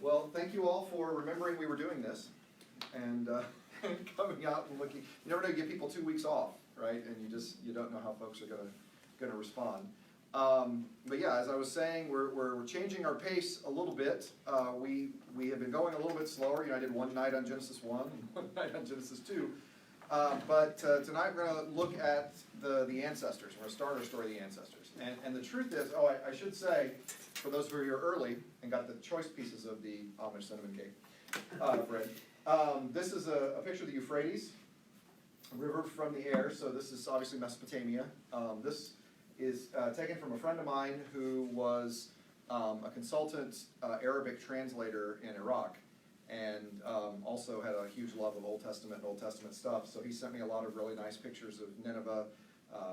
Well, thank you all for remembering we were doing this and coming out and looking. You never know, you give people 2 weeks off, right? And you don't know how folks are gonna respond. But yeah, as I was saying, we're changing our pace a little bit. We have been going a little bit slower. You know, I did one night on Genesis 1 and one night on Genesis 2. But tonight we're going to look at the ancestors. We're going to start our story of the ancestors. And the truth is, I should say, for those of you who are early and got the choice pieces of the Amish cinnamon cake bread, this is a picture of the Euphrates, a river from the air. So this is obviously Mesopotamia. This is taken from a friend of mine who was a consultant Arabic translator in Iraq. And also had a huge love of Old Testament and Old Testament stuff. So he sent me a lot of really nice pictures of Nineveh,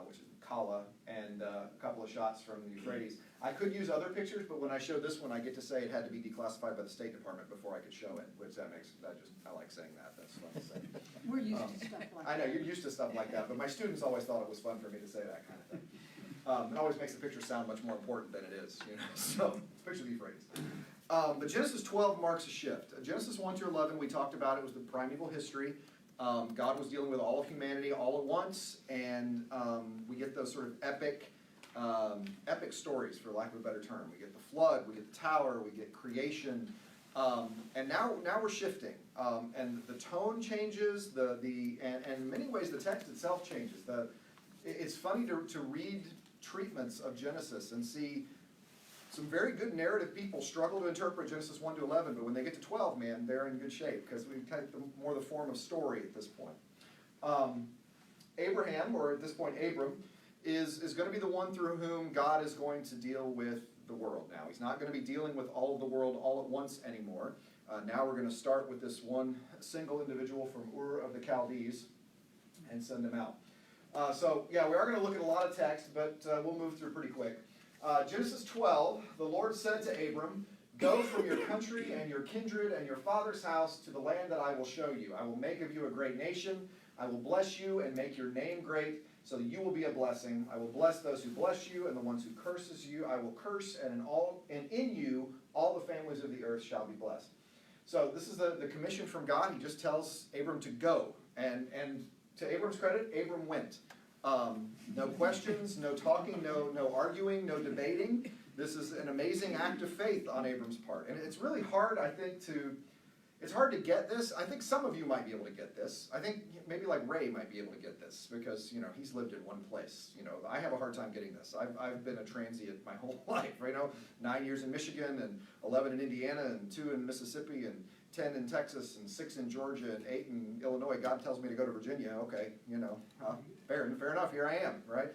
which is Kala, and a couple of shots from the Euphrates. I could use other pictures, but when I show this one, I get to say it had to be declassified by the State Department before I could show it, which I like saying that. That's fun to say. We're used to stuff like that. I know, you're used to stuff like that, but my students always thought it was fun for me to say that kind of thing. It always makes the picture sound much more important than it is, you know. So, it's a picture of the Euphrates. But Genesis 12 marks a shift. Genesis 1 to 11, we talked about, it was the primeval history. God was dealing with all of humanity all at once, and we get those sort of epic stories, for lack of a better term. We get the flood, we get the tower, we get creation, and now we're shifting. And the tone changes, and in many ways the text itself changes. It's funny to read treatments of Genesis and see some very good narrative people struggle to interpret Genesis 1 to 11, but when they get to 12, man, they're in good shape, because we take more the form of story at this point. Abraham, or at this point Abram, is going to be the one through whom God is going to deal with the world now. He's not going to be dealing with all of the world all at once anymore. Now we're going to start with this one single individual from Ur of the Chaldees and send him out. So yeah, we are going to look at a lot of text, but we'll move through pretty quick. Genesis 12, the Lord said to Abram, "Go from your country and your kindred and your father's house to the land that I will show you. I will make of you a great nation. I will bless you and make your name great, so that you will be a blessing. I will bless those who bless you, and the ones who curses you I will curse, and in you all the families of the earth shall be blessed." So this is the commission from God. He just tells Abram to go. And to Abram's credit, Abram went. No questions, no talking, no arguing, no debating. This is an amazing act of faith on Abram's part. And it's really hard, I think, it's hard to get this. I think some of you might be able to get this. I think maybe like Ray might be able to get this, because, you know, he's lived in one place. You know, I have a hard time getting this. I've been a transient my whole life, right? You know, 9 years in Michigan, and 11 in Indiana, and 2 in Mississippi, and 10 in Texas, and 6 in Georgia, and 8 in Illinois. God tells me to go to Virginia. Okay, you know, fair enough, here I am, right?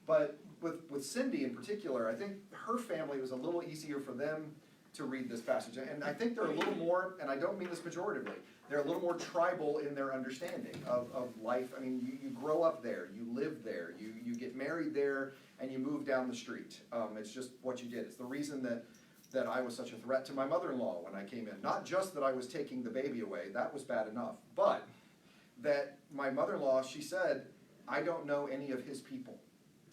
But with Cindy in particular, I think her family was a little easier for them to read this passage. And I think they're a little more, and I don't mean this pejoratively, they're a little more tribal in their understanding of life. I mean, you grow up there, you live there, you get married there, and you move down the street. It's just what you did. It's the reason that I was such a threat to my mother-in-law when I came in. Not just that I was taking the baby away, that was bad enough, but that my mother-in-law, she said, "I don't know any of his people,"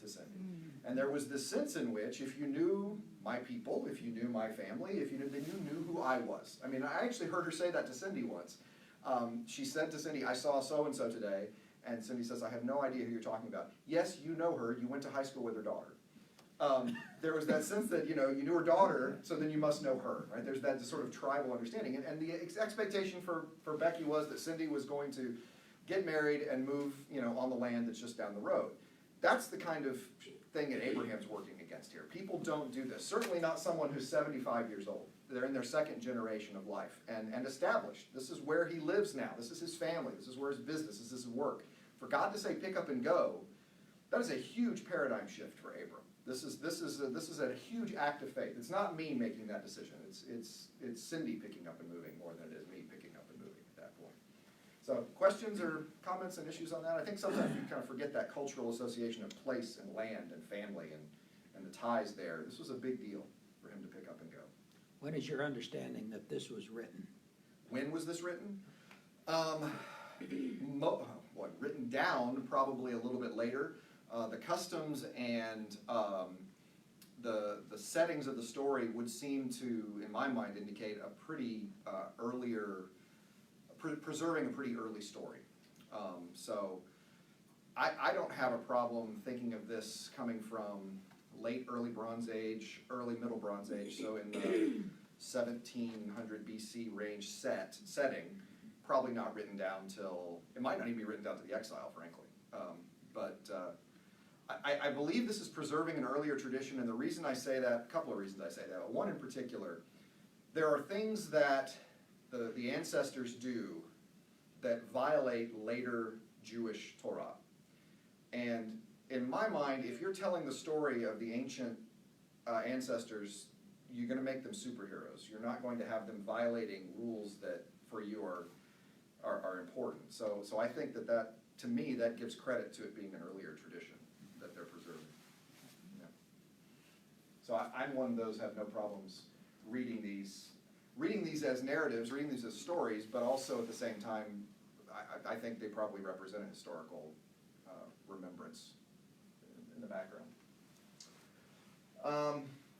to Cindy. And there was this sense in which, if you knew my people, if you knew my family, then you knew who I was. I mean, I actually heard her say that to Cindy once. She said to Cindy, "I saw so-and-so today," and Cindy says, "I have no idea who you're talking about." "Yes, you know her. You went to high school with her daughter." There was that sense that, you know, you knew her daughter, so then you must know her, right? There's that sort of tribal understanding. And the expectation for Becky was that Cindy was going to get married and move, you know, on the land that's just down the road. That's the kind of thing that Abraham's working against here. People don't do this. Certainly not someone who's 75 years old. They're in their second generation of life and established. This is where he lives now. This is his family. This is where his business, this is his work. For God to say pick up and go, that is a huge paradigm shift for Abram. This is a huge act of faith. It's not me making that decision. It's Cindy picking up and moving more than it is me picking up and moving at that point. So questions or comments and issues on that? I think sometimes we kind of forget that cultural association of place and land and family and the ties there. This was a big deal for him to pick up and go. When is your understanding that this was written? When was this written? Written down probably a little bit later. The customs and the settings of the story would seem to, in my mind, indicate a pretty earlier, preserving a pretty early story. So I don't have a problem thinking of this coming from late early Bronze Age, early Middle Bronze Age, so in the 1700 BC range setting, probably not written down till, it might not even be written down to the exile, frankly. I believe this is preserving an earlier tradition, and the reason I say that, a couple of reasons I say that. One in particular, there are things that the ancestors do that violate later Jewish Torah. And in my mind, if you're telling the story of the ancient ancestors, you're going to make them superheroes. You're not going to have them violating rules that for you are important. So I think that to me, that gives credit to it being an earlier tradition that they're preserving. Yeah. So I'm one of those have no problems reading these as narratives, reading these as stories, but also at the same time, I think they probably represent a historical remembrance in the background.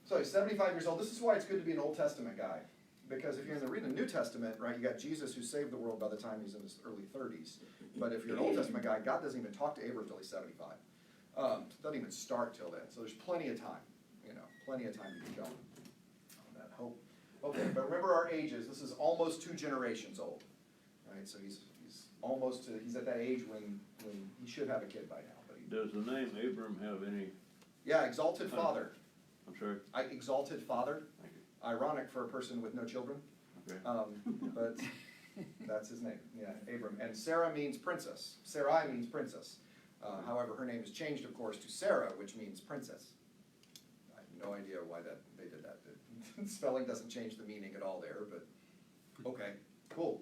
So he's 75 years old. This is why it's good to be an Old Testament guy. Because if you're reading the New Testament, right, you got Jesus who saved the world by the time he's in his early 30s. But if you're an Old Testament guy, God doesn't even talk to Abram until he's 75. Doesn't even start till then. So there's plenty of time, plenty of time to get going on that hope. Okay, but remember our ages. This is almost 2 generations old, right? So he's almost he's at that age when he should have a kid by now. But Does the name Abram have any? Yeah, exalted father. I'm sorry. Exalted father. Thank you. Ironic for a person with no children. Okay. But that's his name. Yeah, Abram. And Sarah means princess. Sarai means princess. However, her name is changed, of course, to Sarah, which means princess. I have no idea why they did that. Spelling doesn't change the meaning at all there, but okay, cool.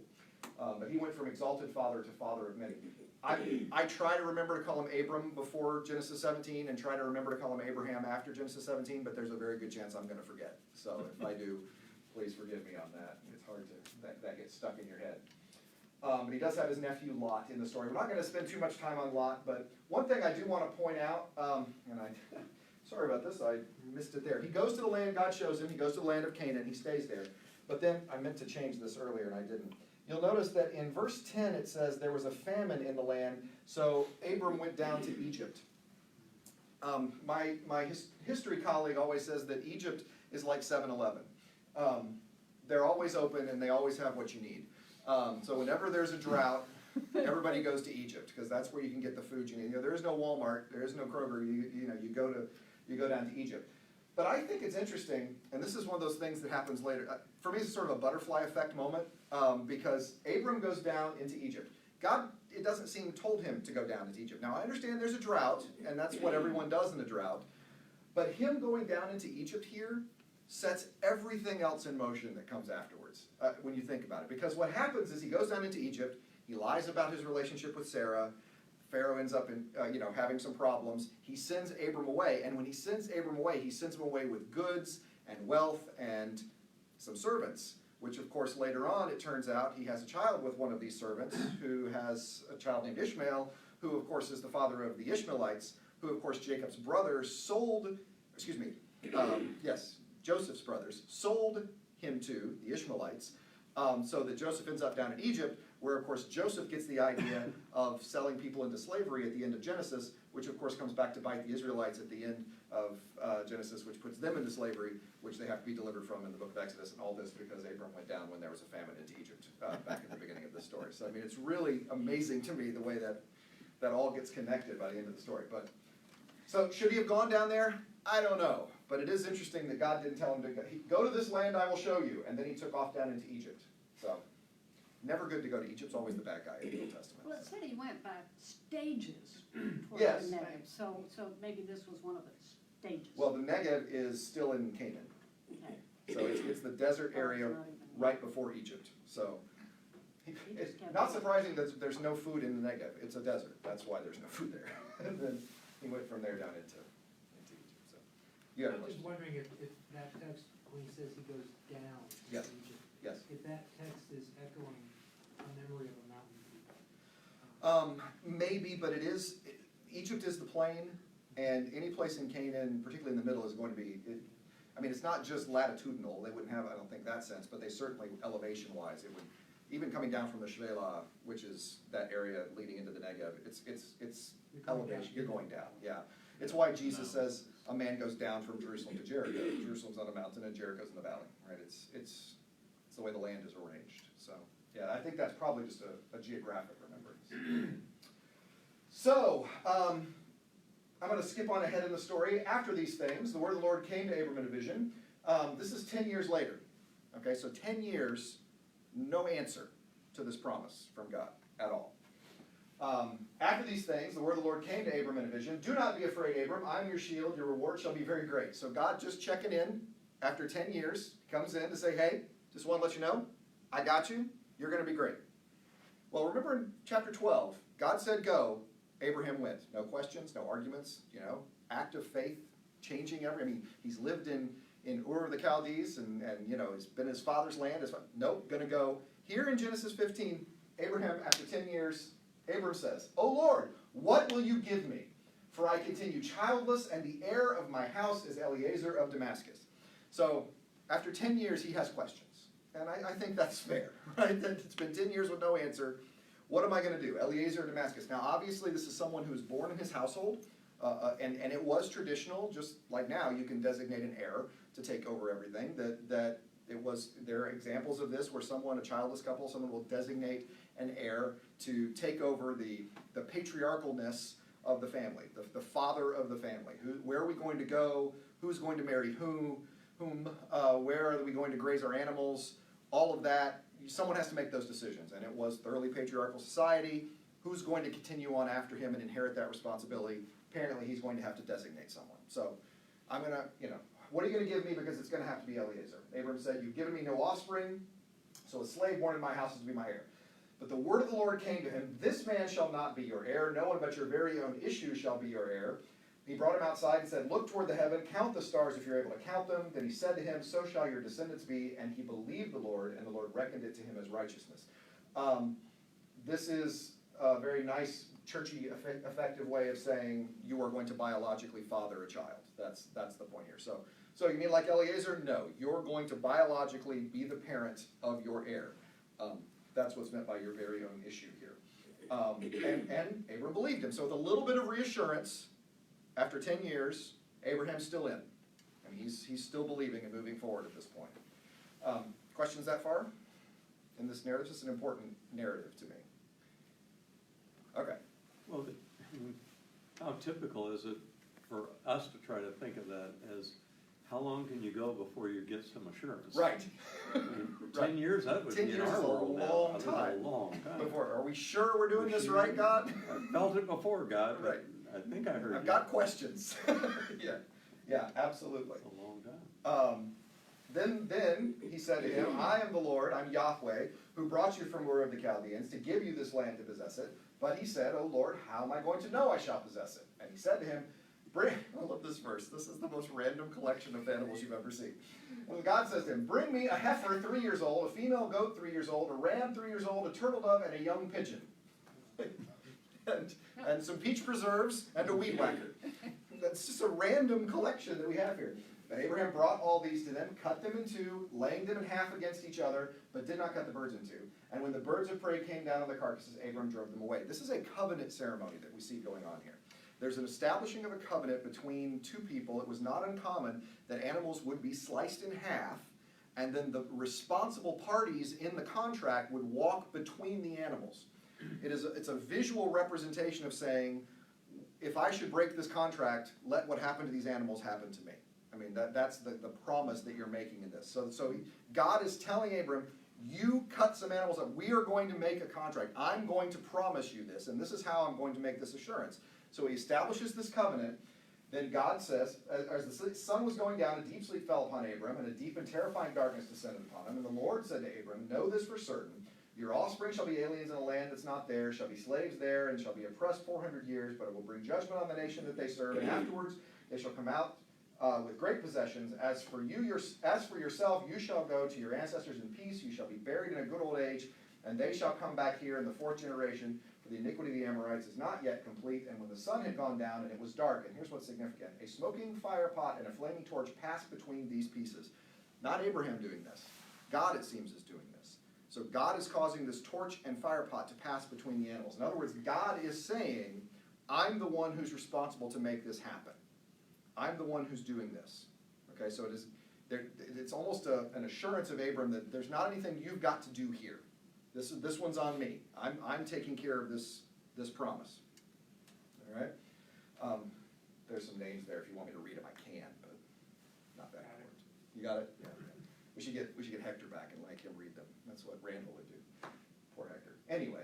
But he went from exalted father to father of many. I try to remember to call him Abram before Genesis 17 and try to remember to call him Abraham after Genesis 17, but there's a very good chance I'm going to forget. So if I do, please forgive me on that. It's hard to, that gets stuck in your head. But he does have his nephew Lot in the story. We're not going to spend too much time on Lot, but one thing I do want to point out, and sorry about this, I missed it there. He goes to the land God shows him. He goes to the land of Canaan. He stays there. But then, I meant to change this earlier and I didn't. You'll notice that in verse 10 it says there was a famine in the land, so Abram went down to Egypt. My history colleague always says that Egypt is like 7-Eleven. They're always open and they always have what you need. So whenever there's a drought, everybody goes to Egypt because that's where you can get the food you need. There is no Walmart, there is no Kroger. You go down to Egypt. But I think it's interesting, and this is one of those things that happens later. For me, it's sort of a butterfly effect moment because Abram goes down into Egypt. God, it doesn't seem, told him to go down into Egypt. Now, I understand there's a drought, and that's what everyone does in a drought. But him going down into Egypt here sets everything else in motion that comes afterwards when you think about it. Because what happens is he goes down into Egypt, he lies about his relationship with Sarah, Pharaoh ends up in, having some problems. He sends Abram away, and when he sends Abram away, he sends him away with goods and wealth and some servants, which of course later on it turns out he has a child with one of these servants who has a child named Ishmael, who of course is the father of the Ishmaelites, who of course Jacob's brothers Joseph's brothers sold him to the Ishmaelites, so that Joseph ends up down in Egypt, where of course Joseph gets the idea of selling people into slavery at the end of Genesis, which of course comes back to bite the Israelites at the end of Genesis, which puts them into slavery, which they have to be delivered from in the book of Exodus, and all this because Abram went down when there was a famine into Egypt back at the beginning of the story. So I mean, it's really amazing to me the way that all gets connected by the end of the story. But so should he have gone down there? I don't know. But it is interesting that God didn't tell him to go to this land I will show you, and then he took off down into Egypt. So never good to go to Egypt's always the bad guy in the Old Testament. Well, it said he went by stages toward Yes. the Negev, so maybe this was one of its stages. Well, the Negev is still in Canaan. Okay. So it's the desert area right before Egypt. So it's not surprising that there's no food in the Negev. It's a desert. That's why there's no food there. And then he went from there down into Egypt. So you have a I'm just question? wondering if that text, when he says he goes down to Yes. Egypt, Yes. if that text is echoing a memory of a mountain view. Maybe, but Egypt is the plain, And any place in Canaan, particularly in the middle, is going to be, it's not just latitudinal, they wouldn't have, I don't think, that sense, but they certainly, elevation-wise, it would, even coming down from the Shvela, which is that area leading into the Negev, it's You're going elevation, down. you're going down, yeah. It's why Jesus says a man goes down from Jerusalem to Jericho. Jerusalem's on a mountain and Jericho's in the valley, right? It's the way the land is arranged. So, yeah, I think that's probably just a geographic remembrance. So, I'm going to skip on ahead in the story. After these things, the word of the Lord came to Abram in a vision. This is 10 years later. Okay, so 10 years, no answer to this promise from God at all. After these things, the word of the Lord came to Abram in a vision. Do not be afraid, Abram. I am your shield. Your reward shall be very great. So God just checking in after 10 years, comes in to say, hey, just want to let you know, I got you. You're going to be great. Well, remember in chapter 12, God said go. Abraham went. No questions, no arguments, act of faith, changing he's lived in Ur of the Chaldees and it's been his father's land. Nope, going to go. Here in Genesis 15, Abraham, after 10 years, Abram says, O Lord, what will you give me? For I continue childless, and the heir of my house is Eliezer of Damascus. So, after 10 years, he has questions. And I think that's fair, right? That it's been 10 years with no answer. What am I going to do? Eliezer of Damascus. Now, obviously, this is someone who was born in his household, and it was traditional, just like now, you can designate an heir to take over everything. There are examples of this where a childless couple, someone will designate an heir to take over the patriarchalness of the family, the father of the family. Where are we going to go? Who's going to marry whom? Where are we going to graze our animals? All of that, someone has to make those decisions. And it was thoroughly patriarchal society. Who's going to continue on after him and inherit that responsibility? Apparently, he's going to have to designate someone. So, I'm going to, what are you going to give me? Because it's going to have to be Eliezer. Abram said, you've given me no offspring, so a slave born in my house is to be my heir. But the word of the Lord came to him, this man shall not be your heir, no one but your very own issue shall be your heir. He brought him outside and said, look toward the heaven, count the stars if you're able to count them. Then he said to him, so shall your descendants be. And he believed the Lord, and the Lord reckoned it to him as righteousness. This is a very nice, churchy, effective way of saying you are going to biologically father a child. That's the point here. So you mean like Eliezer? No, you're going to biologically be the parent of your heir. That's what's meant by your very own issue here. And Abram believed him. So with a little bit of reassurance, after 10 years, Abraham's still in. And he's still believing and moving forward at this point. Questions that far in this narrative? This is an important narrative to me. Okay. Well, how typical is it for us to try to think of that as how long can you go before you get some assurance? Right. I mean, 10 years, that would 10 be in years our is a world now. long That was time. a long time. Before, are we sure we're doing We're this sure. right, God? I felt it before, God, but Right. I think I heard I've you. got questions. Yeah, absolutely. It's a long time. Then he said to him, I am the Lord, I'm Yahweh, who brought you from Ur of the Chaldeans to give you this land to possess it. But he said, O Lord, how am I going to know I shall possess it? And he said to him, I love this verse. This is the most random collection of animals you've ever seen. And God says to him, bring me a heifer 3 years old, a female goat 3 years old, a ram 3 years old, a turtle dove, and a young pigeon. and some peach preserves and a weed whacker. That's just a random collection that we have here. But Abraham brought all these to them, cut them in two, laying them in half against each other, but did not cut the birds in two. And when the birds of prey came down on the carcasses, Abram drove them away. This is a covenant ceremony that we see going on here. There's an establishing of a covenant between two people. It was not uncommon that animals would be sliced in half, and then the responsible parties in the contract would walk between the animals. It's a visual representation of saying, if I should break this contract, let what happened to these animals happen to me. I mean, that's the promise that you're making in this. So God is telling Abram, you cut some animals up. We are going to make a contract. I'm going to promise you this, and this is how I'm going to make this assurance. So he establishes this covenant. Then God says, as the sun was going down, a deep sleep fell upon Abram, and a deep and terrifying darkness descended upon him. And the Lord said to Abram, know this for certain. Your offspring shall be aliens in a land that's not theirs, shall be slaves there, and shall be oppressed 400 years, but it will bring judgment on the nation that they serve. And afterwards they shall come out with great possessions. As for yourself, you shall go to your ancestors in peace. You shall be buried in a good old age, and they shall come back here in the fourth generation. For the iniquity of the Amorites is not yet complete, and when the sun had gone down and it was dark, and here's what's significant, a smoking fire pot and a flaming torch passed between these pieces. Not Abraham doing this. God, it seems, is doing this. So God is causing this torch and fire pot to pass between the animals. In other words, God is saying, I'm the one who's responsible to make this happen. I'm the one who's doing this. Okay, so it's almost an assurance of Abram that there's not anything you've got to do here. This one's on me. I'm taking care of this promise. All right? There's some names there. If you want me to read them, I can, but not that important. You got it? Yeah. We should get Hector back and make him read them. That's what Randall would do. Poor Hector. Anyway,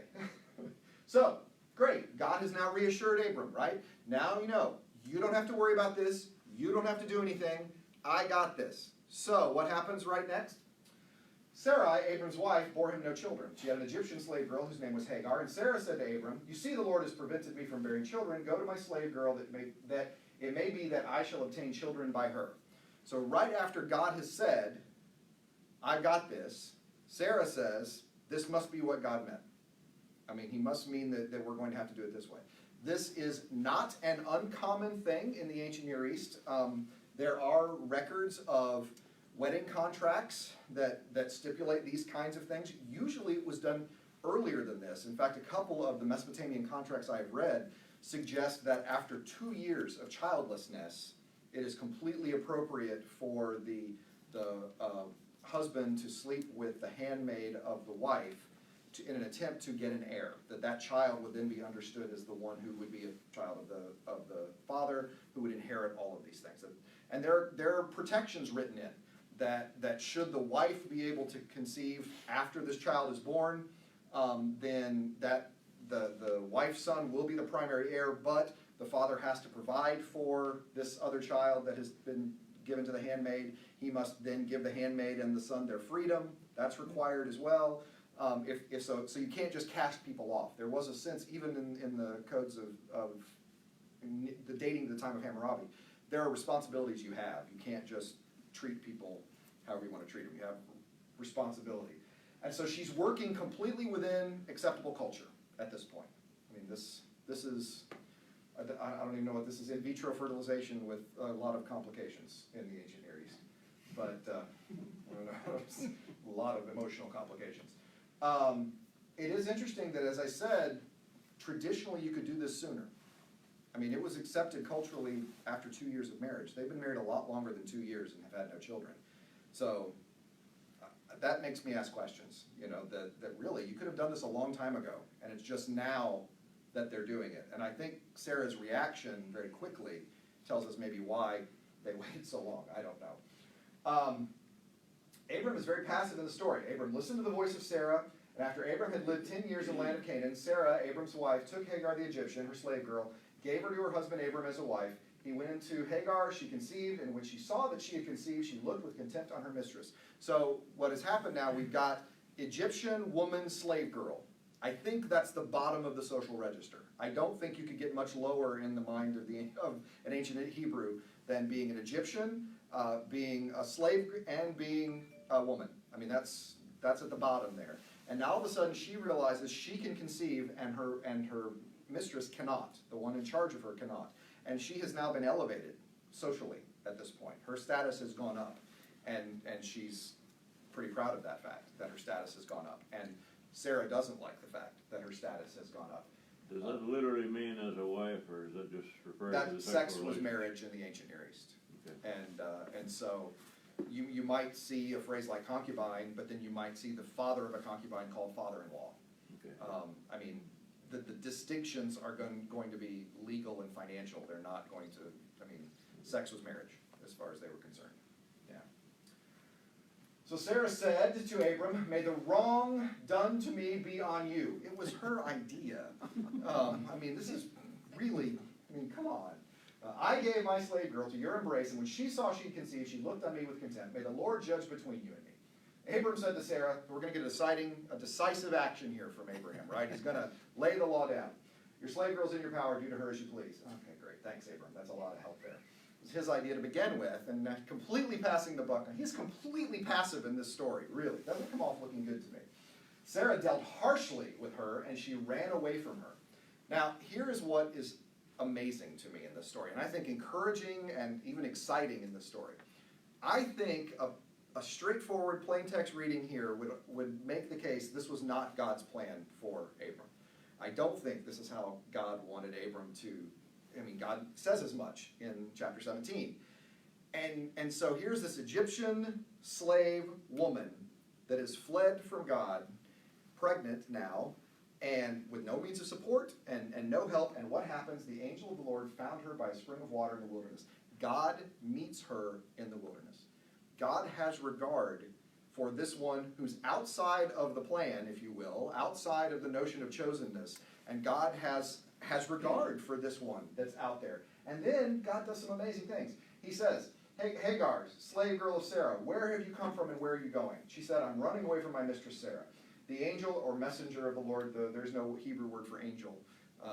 so great. God has now reassured Abram, right? Now you know. You don't have to worry about this. You don't have to do anything. I got this. So what happens right next? Sarai, Abram's wife, bore him no children. She had an Egyptian slave girl whose name was Hagar. And Sarah said to Abram, you see the Lord has prevented me from bearing children. Go to my slave girl that it may be that I shall obtain children by her. So right after God has said, I got this, Sarah says, this must be what God meant. I mean, he must mean that we're going to have to do it this way. This is not an uncommon thing in the ancient Near East. There are records of wedding contracts that stipulate these kinds of things. Usually it was done earlier than this. In fact, a couple of the Mesopotamian contracts I've read suggest that after 2 years of childlessness, it is completely appropriate for the husband to sleep with the handmaid of the wife in an attempt to get an heir. That child would then be understood as the one who would be a child of the father, who would inherit all of these things. And there are protections written in that should the wife be able to conceive after this child is born, then that the wife's son will be the primary heir, but the father has to provide for this other child that has been given to the handmaid. He must then give the handmaid and the son their freedom. That's required as well. If so you can't just cast people off. There was a sense, even in the codes of the dating to the time of Hammurabi, there are responsibilities you have. You can't just treat people however you want to treat them. You have responsibility. And so she's working completely within acceptable culture at this point. I mean, this is, I don't even know what this is, in vitro fertilization with a lot of complications in the ancient Near East. But, I don't know, a lot of emotional complications. It is interesting that, as I said, traditionally you could do this sooner. I mean, it was accepted culturally after 2 years of marriage. They've been married a lot longer than 2 years and have had no children. So that makes me ask questions, that really you could have done this a long time ago, and it's just now that they're doing it. And I think Sarah's reaction very quickly tells us maybe why they waited so long. I don't know. Abram is very passive in the story. Abram listened to the voice of Sarah, and after Abram had lived 10 years in the land of Canaan, Sarah, Abram's wife, took Hagar the Egyptian, her slave girl, gave her to her husband Abram as a wife. He went into Hagar, she conceived, and when she saw that she had conceived, she looked with contempt on her mistress. So what has happened now, we've got Egyptian woman, slave girl. I think that's the bottom of the social register. I don't think you could get much lower in the mind of an ancient Hebrew than being an Egyptian, being a slave, and being a woman. I mean, that's at the bottom there. And now all of a sudden she realizes she can conceive and her mistress cannot. The one in charge of her cannot. And she has now been elevated socially at this point. Her status has gone up. And she's pretty proud of that fact, that her status has gone up. And Sarah doesn't like the fact that her status has gone up. Does that literally mean as a wife, or is that just referring to the That sexual sex was relationship? marriage in the ancient Near East. Okay. And so you might see a phrase like concubine, but then you might see the father of a concubine called father-in-law. Okay. I mean, the distinctions are going to be legal and financial. They're not going to, sex was marriage as far as they were concerned. Yeah. So Sarah said to Abram, may the wrong done to me be on you. It was her idea. This is really, come on. I gave my slave girl to your embrace, and when she saw she conceived, she looked on me with contempt. May the Lord judge between you and me. Abram said to Sarah, we're going to get a decisive action here from Abraham, right? He's going to lay the law down. Your slave girl's in your power, do to her as you please. Okay, great. Thanks, Abram. That's a lot of help there. It was his idea to begin with, and completely passing the buck. He's completely passive in this story, really. Doesn't come off looking good to me. Sarah dealt harshly with her, and she ran away from her. Now, here is what is amazing to me in this story, and I think encouraging and even exciting in this story. I think a straightforward plain text reading here would make the case this was not God's plan for Abram. I don't think this is how God wanted Abram to, God says as much in chapter 17. And so here's this Egyptian slave woman that has fled from God, pregnant now, and with no means of support and no help. And what happens? The angel of the Lord found her by a spring of water in the wilderness. God meets her in the wilderness. God has regard for this one who's outside of the plan, if you will, outside of the notion of chosenness. And God has regard for this one that's out there. And then God does some amazing things. He says, "Hey, Hagar, slave girl of Sarah, where have you come from and where are you going?" She said, "I'm running away from my mistress Sarah." The angel or messenger of the Lord, there's no Hebrew word for angel,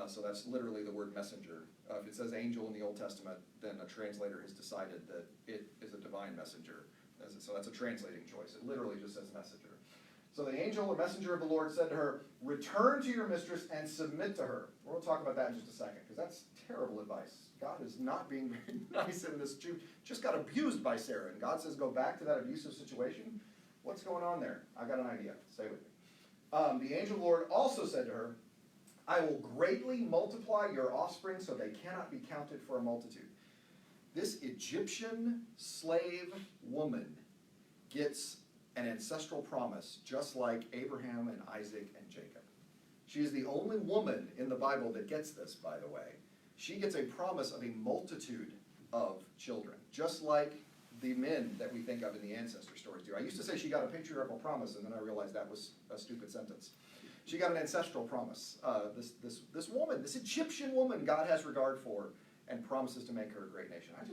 so that's literally the word messenger. If it says angel in the Old Testament, then a translator has decided that it is a divine messenger. So that's a translating choice. It literally just says messenger. So the angel or messenger of the Lord said to her, "Return to your mistress and submit to her." We'll talk about that in just a second, because that's terrible advice. God is not being very nice in this. Jew just got abused by Sarah, and God says go back to that abusive situation. What's going on there? I got an idea. Stay with me. The angel of the Lord also said to her, "I will greatly multiply your offspring so they cannot be counted for a multitude." This Egyptian slave woman gets an ancestral promise just like Abraham and Isaac and Jacob. She is the only woman in the Bible that gets this, by the way. She gets a promise of a multitude of children, just like the men that we think of in the ancestor stories do. I used to say she got a patriarchal promise, and then I realized that was a stupid sentence. She got an ancestral promise. This woman, this Egyptian woman, God has regard for and promises to make her a great nation. I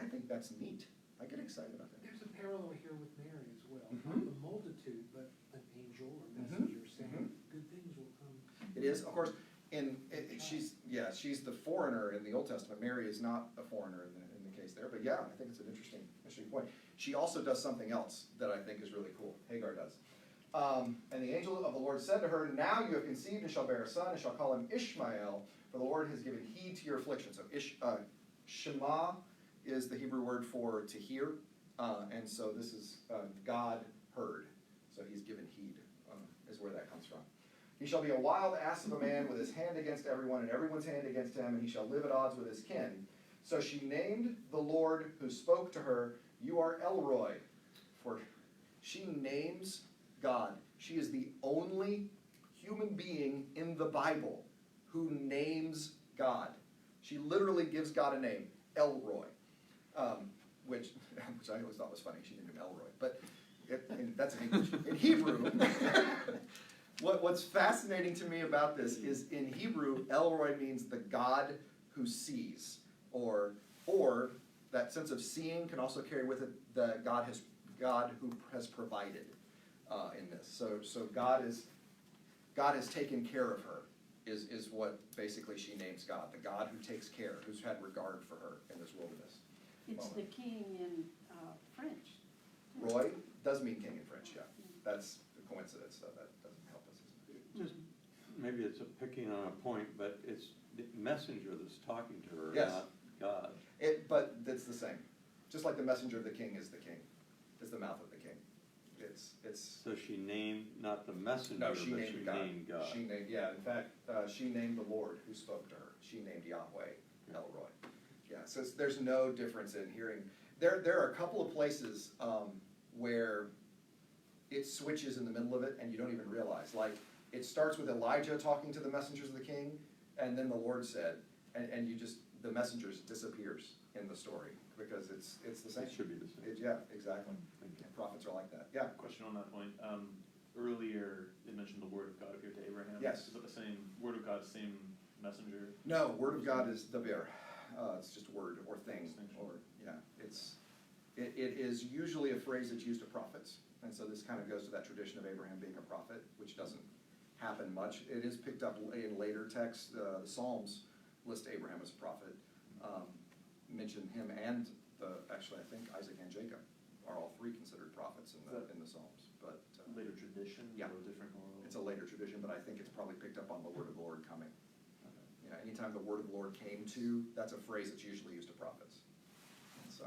think that's neat. I get excited about that. There's a parallel here with Mary as well. Mhm. Not the multitude, but an angel or messenger saying good things will come. It is, of course, she's the foreigner in the Old Testament. Mary is not a foreigner in the case there, but yeah, I think it's an interesting point. She also does something else that I think is really cool. Hagar does. And the angel of the Lord said to her, "Now you have conceived and shall bear a son, and shall call him Ishmael, for the Lord has given heed to your affliction." So Shema is the Hebrew word for to hear, and so this is God heard. So he's given heed, is where that comes from. "He shall be a wild ass of a man with his hand against everyone and everyone's hand against him, and he shall live at odds with his kin." So she named the Lord who spoke to her, "You are Elroy," for she names God. She is the only human being in the Bible who names God. She literally gives God a name, Elroy, which I always thought was funny. She named him Elroy, but that's in English. In Hebrew, what's fascinating to me about this is in Hebrew, Elroy means the God who sees, or that sense of seeing can also carry with it the God who has provided in this. So God has taken care of her. Is what basically she names God, the God who takes care, who's had regard for her in this wilderness. It's the king in French. Roy does mean king in French, yeah. That's a coincidence, so that doesn't help us. Just, maybe it's a picking on a point, but it's the messenger that's talking to her, Yes. not God. But it's the same. Just like the messenger of the king is the king, is the mouth of the king. It's So she named not the messenger, no, but she she named God. named God. She named, yeah. In fact, she named the Lord who spoke to her. She named Yahweh, Elroy. Yeah. So there's no difference in hearing. There are a couple of places where it switches in the middle of it, and you don't even realize. Like it starts with Elijah talking to the messengers of the king, and then the Lord said, and you just the messengers disappears in the story because it's the same. It should be the same. Yeah, exactly. Thank you. Prophets are like that. Yeah. Question on that point. Earlier, it mentioned the word of God appeared to Abraham. Yes. Is that the same word of God, same messenger? No, word of God is daber. It's just word or thing, Distinction. or yeah. It is usually a phrase that's used to prophets, and so this kind of goes to that tradition of Abraham being a prophet, which doesn't happen much. It is picked up in later texts. The Psalms list Abraham as a prophet, mention him, and actually I think Isaac and Jacob are all three considered prophets in the Psalms. But Later tradition tradition Yeah. or different? Or? It's a later tradition, but I think it's probably picked up on the word of the Lord coming. Yeah, anytime the word of the Lord came to, that's a phrase that's usually used to prophets. So,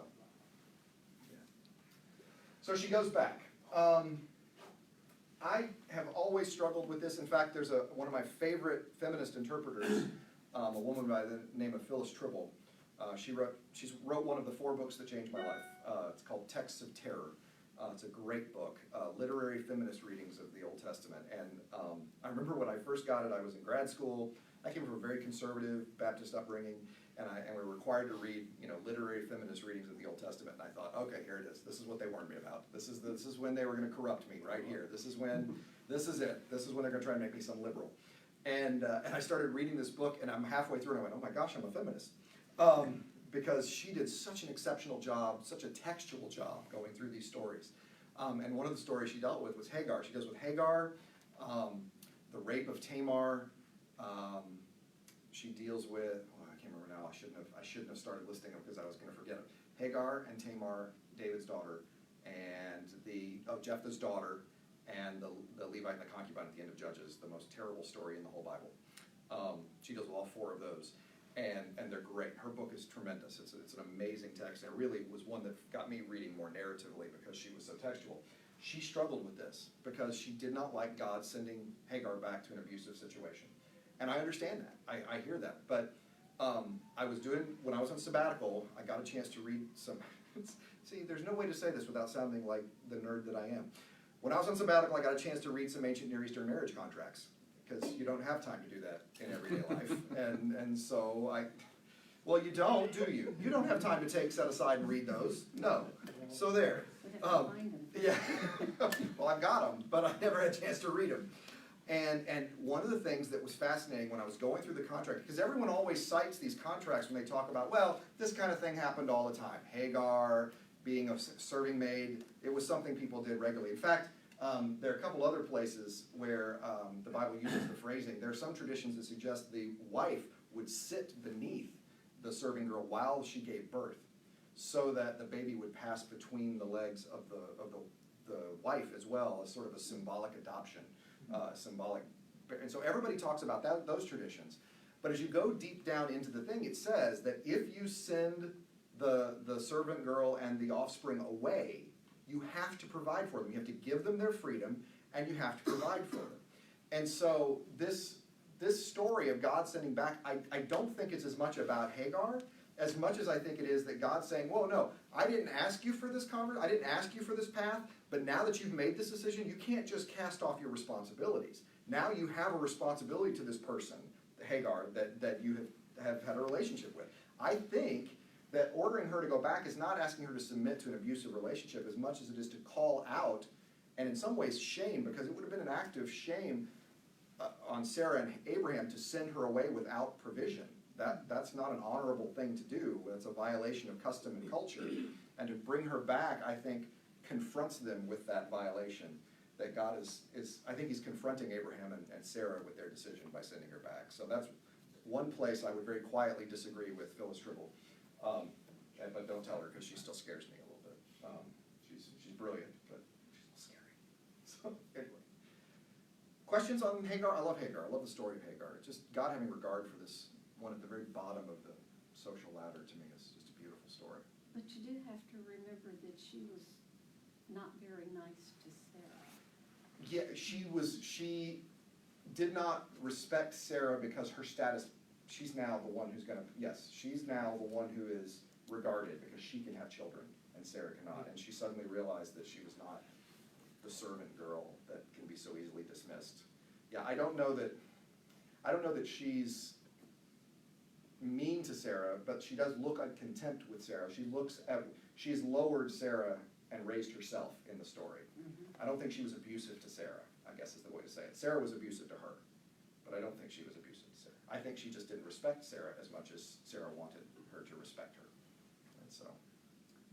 yeah. So she goes back. I have always struggled with this. In fact, there's one of my favorite feminist interpreters, a woman by the name of Phyllis Tribble. She wrote one of the 4 books that changed my life. It's called Texts of Terror. It's a great book, literary feminist readings of the Old Testament. And I remember when I first got it, I was in grad school. I came from a very conservative Baptist upbringing, and we were required to read, literary feminist readings of the Old Testament. And I thought, okay, here it is. This is what they warned me about. This is when they were going to corrupt me right here. This is it. This is when they're going to try and make me some liberal. And I started reading this book, and I'm halfway through, and I went, oh my gosh, I'm a feminist. Because she did such an exceptional job, such a textual job going through these stories. And one of the stories she dealt with was Hagar. She deals with Hagar, the rape of Tamar. She deals with, I can't remember now, I shouldn't have started listing them because I was going to forget them. Hagar and Tamar, David's daughter, and Jephthah's daughter, and the Levite and the concubine at the end of Judges, the most terrible story in the whole Bible. She deals with all 4 of those. And they're great. Her book is tremendous. It's an amazing text, and it really was one that got me reading more narratively because she was so textual. She struggled with this because she did not like God sending Hagar back to an abusive situation. And I understand that. I hear that. But when I was on sabbatical, I got a chance to read some, see, there's no way to say this without sounding like the nerd that I am. When I was on sabbatical, I got a chance to read some ancient Near Eastern marriage contracts, because you don't have time to do that in everyday life. And so you don't, do you? You don't have time to set aside and read those. No. So there. Would have to find them. Yeah. Well, I've got them, but I never had a chance to read them. And one of the things that was fascinating when I was going through the contract, because everyone always cites these contracts when they talk about, well, this kind of thing happened all the time. Hagar being a serving maid, it was something people did regularly. In fact, there are a couple other places where the Bible uses the phrasing. There are some traditions that suggest the wife would sit beneath the serving girl while she gave birth, so that the baby would pass between the legs of the wife as well, as sort of a symbolic adoption, symbolic. And so everybody talks about those traditions. But as you go deep down into the thing, it says that if you send the servant girl and the offspring away, you have to provide for them. You have to give them their freedom, and you have to provide for them. And so this story of God sending back, I don't think it's as much about Hagar as much as I think it is that God's saying, well, no, I didn't ask you for this I didn't ask you for this path, but now that you've made this decision, you can't just cast off your responsibilities. Now you have a responsibility to this person, Hagar, that you have had a relationship with. I think that ordering her to go back is not asking her to submit to an abusive relationship as much as it is to call out, and in some ways shame, because it would have been an act of shame on Sarah and Abraham to send her away without provision. That's not an honorable thing to do. That's a violation of custom and culture. And to bring her back, I think, confronts them with that violation. That God is I think he's confronting Abraham and Sarah with their decision by sending her back. So that's one place I would very quietly disagree with Phyllis Tribble. But don't tell her, because she still scares me a little bit. She's brilliant, but she's a little scary. So anyway. Questions on Hagar? I love Hagar. I love the story of Hagar. Just God having regard for this one at the very bottom of the social ladder, to me, is just a beautiful story. But you do have to remember that she was not very nice to Sarah. Yeah, she did not respect Sarah because her status, she's now the one who's she's now the one who is regarded because she can have children and Sarah cannot. And she suddenly realized that she was not the servant girl that can be so easily dismissed. Yeah, I don't know that she's mean to Sarah, but she does look at contempt with Sarah. She's lowered Sarah and raised herself in the story. Mm-hmm. I don't think she was abusive to Sarah, I guess is the way to say it. Sarah was abusive to her, but I don't think she was abusive to Sarah. I think she just didn't respect Sarah as much as Sarah wanted her to respect her. And so,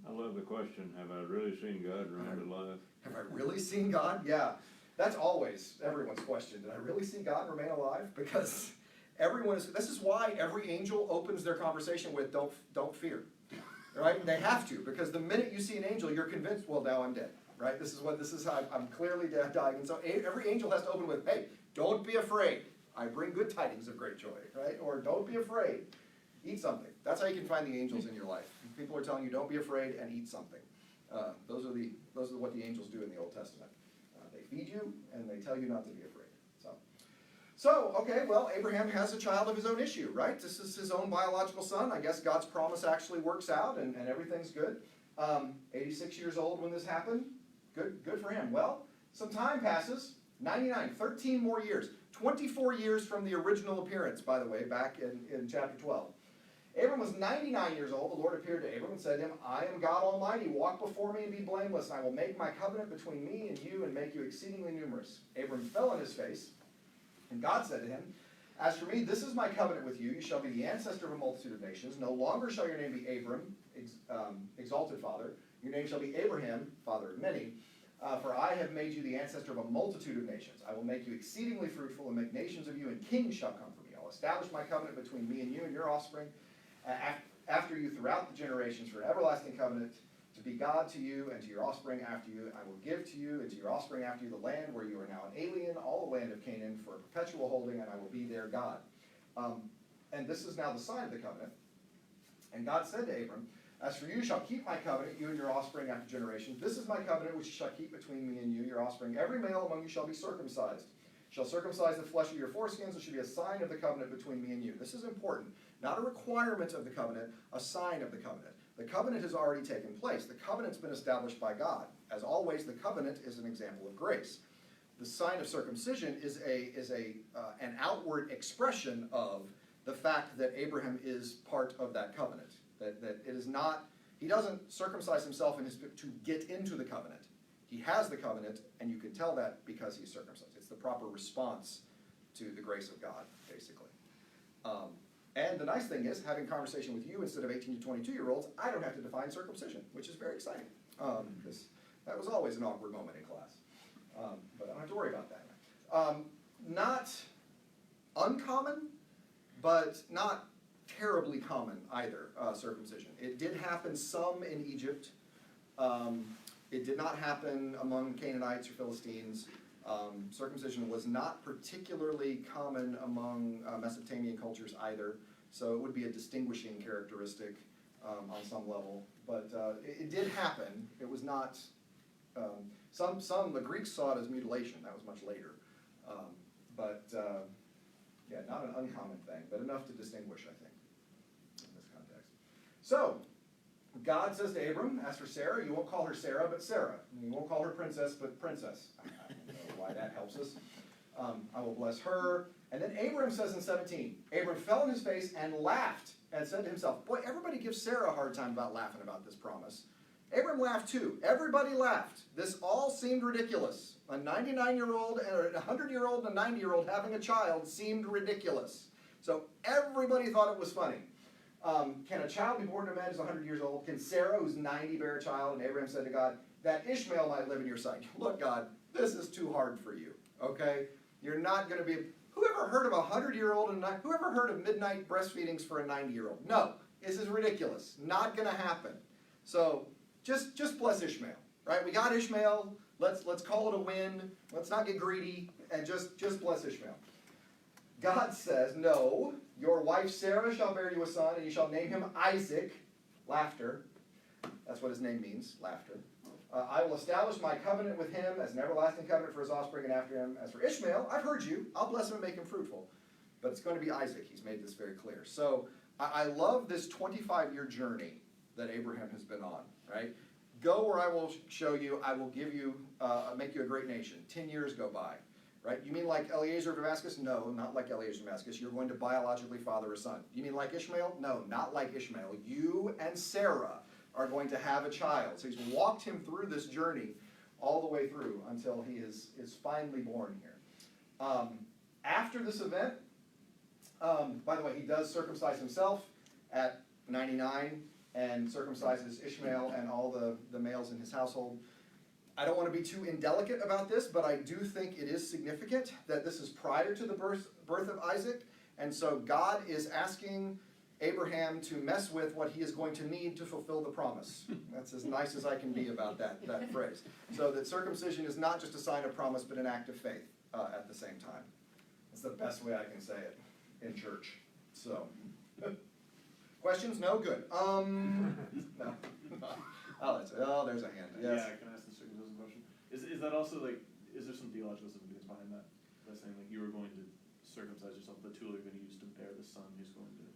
I love the question, have I really seen God remain alive? have I really seen God? Yeah, that's always everyone's question. Did I really see God remain alive? Because this is why every angel opens their conversation with don't fear, right? They have to, because the minute you see an angel, you're convinced, well, now I'm dead. right? This is how I'm clearly dying. And so every angel has to open with, hey, don't be afraid. I bring good tidings of great joy, right? Or don't be afraid. Eat something. That's how you can find the angels in your life. People are telling you, don't be afraid and eat something. Those are what the angels do in the Old Testament. They feed you and they tell you not to be afraid. So, okay, well, Abraham has a child of his own issue, right? This is his own biological son. I guess God's promise actually works out and everything's good. 86 years old when this happened. Good for him. Well, some time passes. 99, 13 more years. 24 years from the original appearance, by the way, back in chapter 12. Abram was 99 years old. The Lord appeared to Abram and said to him, I am God Almighty. Walk before me and be blameless. And I will make my covenant between me and you and make you exceedingly numerous. Abram fell on his face. And God said to him, as for me, this is my covenant with you. You shall be the ancestor of a multitude of nations. No longer shall your name be Abram, exalted father. Your name shall be Abraham, father of many. For I have made you the ancestor of a multitude of nations. I will make you exceedingly fruitful and make nations of you, and kings shall come from you. I'll establish my covenant between me and you and your offspring after you throughout the generations for an everlasting covenant, to be God to you and to your offspring after you. I will give to you and to your offspring after you the land where you are now an alien, all the land of Canaan, for a perpetual holding, and I will be their God. And this is now the sign of the covenant. And God said to Abram, as for you shall keep my covenant, you and your offspring after generations. This is my covenant which you shall keep between me and you, your offspring. Every male among you shall be circumcised. Shall circumcise the flesh of your foreskins. It should be a sign of the covenant between me and you. This is important. Not a requirement of the covenant, a sign of the covenant. The covenant has already taken place. The covenant's been established by God. As always, the covenant is an example of grace. The sign of circumcision is an outward expression of the fact that Abraham is part of that covenant. That it is not, he doesn't circumcise himself to get into the covenant. He has the covenant, and you can tell that because he's circumcised. It's the proper response to the grace of God, basically. And the nice thing is, having conversation with you instead of 18 to 22-year-olds, I don't have to define circumcision, which is very exciting. Because that was always an awkward moment in class. But I don't have to worry about that. Not uncommon, but not terribly common either, circumcision. It did happen some in Egypt. It did not happen among Canaanites or Philistines. Circumcision was not particularly common among Mesopotamian cultures either, so it would be a distinguishing characteristic on some level. But it did happen. It was not, the Greeks saw it as mutilation. That was much later. Yeah, not an uncommon thing, but enough to distinguish, I think, in this context. So, God says to Abram, as for Sarah, you won't call her Sarah, but Sarah. And you won't call her princess, but princess. I don't know why that helps us. I will bless her. And then Abram says in 17, Abram fell on his face and laughed and said to himself, boy, everybody gives Sarah a hard time about laughing about this promise. Abram laughed too. Everybody laughed. This all seemed ridiculous. A 99-year-old and a 100-year-old and a 90-year-old having a child seemed ridiculous. So everybody thought it was funny. Can a child be born to a man who's 100 years old? Can Sarah, who's 90, bear a child? And Abraham said to God, that Ishmael might live in your sight. Look, God, this is too hard for you, okay? You're not going to be... Whoever heard of a 100-year-old and whoever heard of midnight breastfeedings for a 90-year-old? No, this is ridiculous. Not going to happen. So just bless Ishmael, right? We got Ishmael. Let's call it a win. Let's not get greedy and just bless Ishmael. God says, no, your wife Sarah shall bear you a son, and you shall name him Isaac, laughter. That's what his name means, laughter. I will establish my covenant with him as an everlasting covenant for his offspring and after him. As for Ishmael, I've heard you. I'll bless him and make him fruitful. But it's going to be Isaac. He's made this very clear. So I love this 25-year journey that Abraham has been on, right? Go where I will show you. I will give you, make you a great nation. 10 years go by. Right? You mean like Eliezer of Damascus? No, not like Eliezer of Damascus. You're going to biologically father a son. You mean like Ishmael? No, not like Ishmael. You and Sarah are going to have a child. So he's walked him through this journey all the way through until he is finally born here. After this event, by the way, he does circumcise himself at 99 and circumcises Ishmael and all the males in his household. I don't want to be too indelicate about this, but I do think it is significant that this is prior to the birth of Isaac. And so God is asking Abraham to mess with what he is going to need to fulfill the promise. That's as nice as I can be about that phrase. So that circumcision is not just a sign of promise, but an act of faith at the same time. That's the best way I can say it in church. So, questions? No? Good. No. Oh, there's a hand. Yes. Yeah, can I ask the circumcision question? Is that also like, is there some theological significance behind that? That's saying like you were going to circumcise yourself, the tool you're going to use to bear the son who's going to.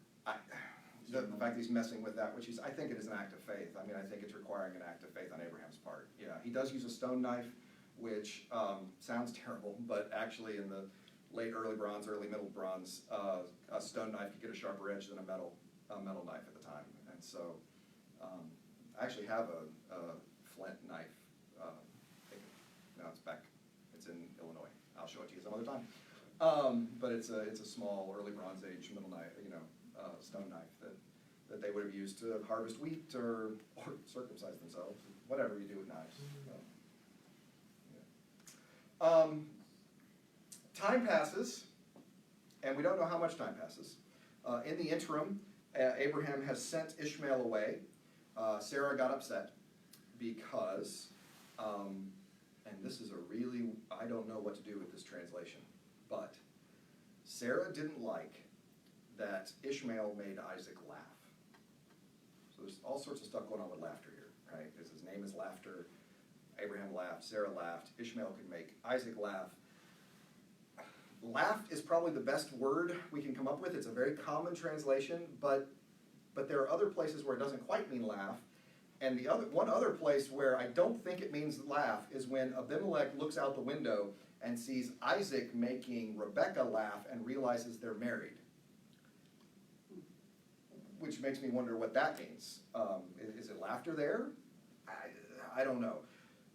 The fact that he's messing with that, which I think it is an act of faith. I mean, I think it's requiring an act of faith on Abraham's part. Yeah, he does use a stone knife, which sounds terrible, but actually in the late early bronze, early middle bronze, a stone knife could get a sharper edge than a metal knife at the time. And so, I actually have a flint knife. No, it's back. It's in Illinois. I'll show it to you some other time. But it's a small early Bronze Age middle knife, stone knife that they would have used to harvest wheat or circumcise themselves, whatever you do with knives. Time passes, and we don't know how much time passes. In the interim, Abraham has sent Ishmael away. Sarah got upset because, and this is I don't know what to do with this translation, but Sarah didn't like that Ishmael made Isaac laugh. So there's all sorts of stuff going on with laughter here, right? Because his name is Laughter. Abraham laughed, Sarah laughed, Ishmael could make Isaac laugh. Laugh is probably the best word we can come up with. It's a very common translation, but there are other places where it doesn't quite mean laugh. And one other place where I don't think it means laugh is when Abimelech looks out the window and sees Isaac making Rebekah laugh and realizes they're married. Which makes me wonder what that means. Is it laughter there? I don't know.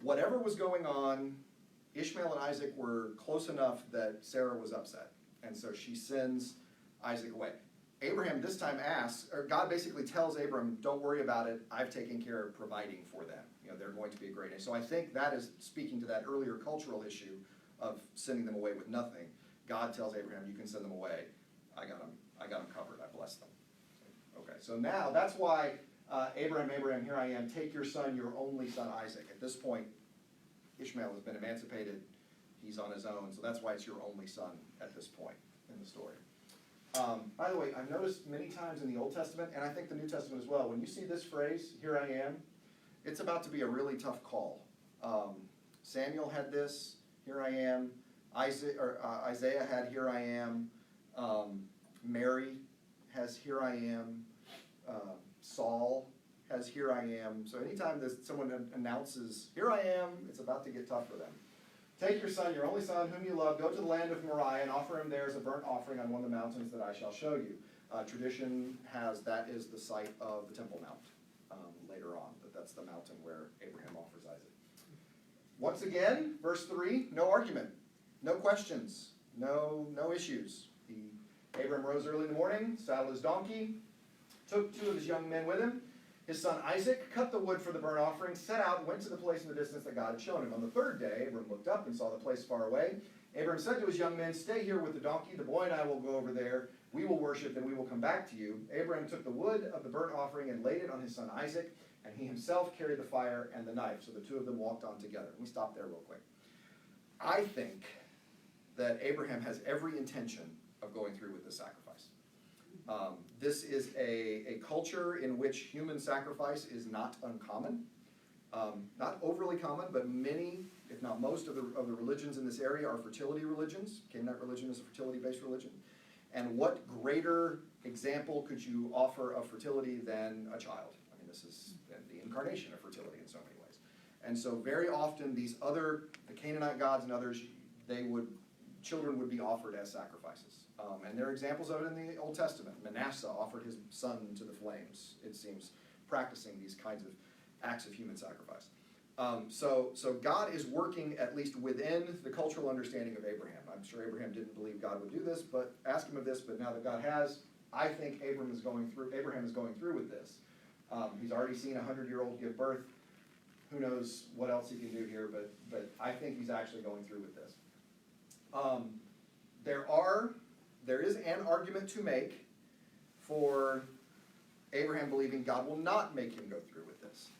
Whatever was going on, Ishmael and Isaac were close enough that Sarah was upset. And so she sends Isaac away. Abraham this time asks, or God basically tells Abram, don't worry about it, I've taken care of providing for them. They're going to be a great nation. So I think that is speaking to that earlier cultural issue of sending them away with nothing. God tells Abraham, you can send them away. I got them covered, I bless them. Okay, so now that's why Abraham, here I am, take your son, your only son Isaac. At this point, Ishmael has been emancipated, he's on his own, so that's why it's your only son at this point in the story. By the way, I've noticed many times in the Old Testament, and I think the New Testament as well, when you see this phrase, here I am, it's about to be a really tough call. Samuel had this, here I am. Isaiah had here I am. Mary has here I am. Saul has here I am. So anytime someone announces, here I am, it's about to get tough for them. Take your son, your only son, whom you love, go to the land of Moriah and offer him there as a burnt offering on one of the mountains that I shall show you. Tradition has that is the site of the Temple Mount later on, but that's the mountain where Abraham offers Isaac. Once again, verse 3, no argument, no questions, no issues. Abraham rose early in the morning, saddled his donkey, took 2 of his young men with him. His son Isaac cut the wood for the burnt offering, set out, and went to the place in the distance that God had shown him. On the 3rd day, Abram looked up and saw the place far away. Abram said to his young men, stay here with the donkey. The boy and I will go over there. We will worship, and we will come back to you. Abram took the wood of the burnt offering and laid it on his son Isaac, and he himself carried the fire and the knife. So the 2 of them walked on together. Let me stop there real quick. I think that Abraham has every intention of going through with the sacrifice. This is a culture in which human sacrifice is not uncommon. Not overly common, but many, if not most, of the religions in this area are fertility religions. Canaanite religion is a fertility-based religion. And what greater example could you offer of fertility than a child? I mean, this is the incarnation of fertility in so many ways. And so very often the Canaanite gods and others, children would be offered as sacrifices. And there are examples of it in the Old Testament. Manasseh offered his son to the flames, it seems, practicing these kinds of acts of human sacrifice. So God is working at least within the cultural understanding of Abraham. I'm sure Abraham didn't believe God would do this, but ask him of this, but now that God has, I think Abraham is going through with this. He's already seen a 100-year-old give birth. Who knows what else he can do here, but I think he's actually going through with this. There is an argument to make for Abraham believing God will not make him go through with this.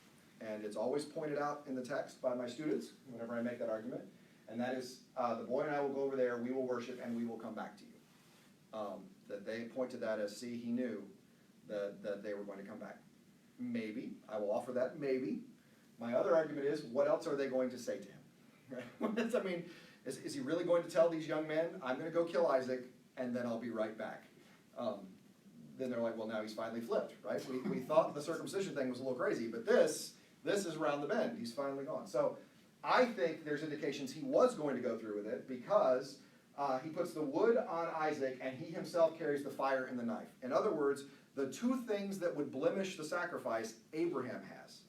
And it's always pointed out in the text by my students whenever I make that argument. And that is, the boy and I will go over there, we will worship, and we will come back to you. That they point to that as, see, he knew that they were going to come back. Maybe. I will offer that, maybe. My other argument is, what else are they going to say to him? Right? I mean, is he really going to tell these young men, I'm going to go kill Isaac, and then I'll be right back? Then they're like, well, now he's finally flipped, right? We thought the circumcision thing was a little crazy, but this is around the bend. He's finally gone. So I think there's indications he was going to go through with it because he puts the wood on Isaac and he himself carries the fire and the knife. In other words, the two things that would blemish the sacrifice, Abraham has.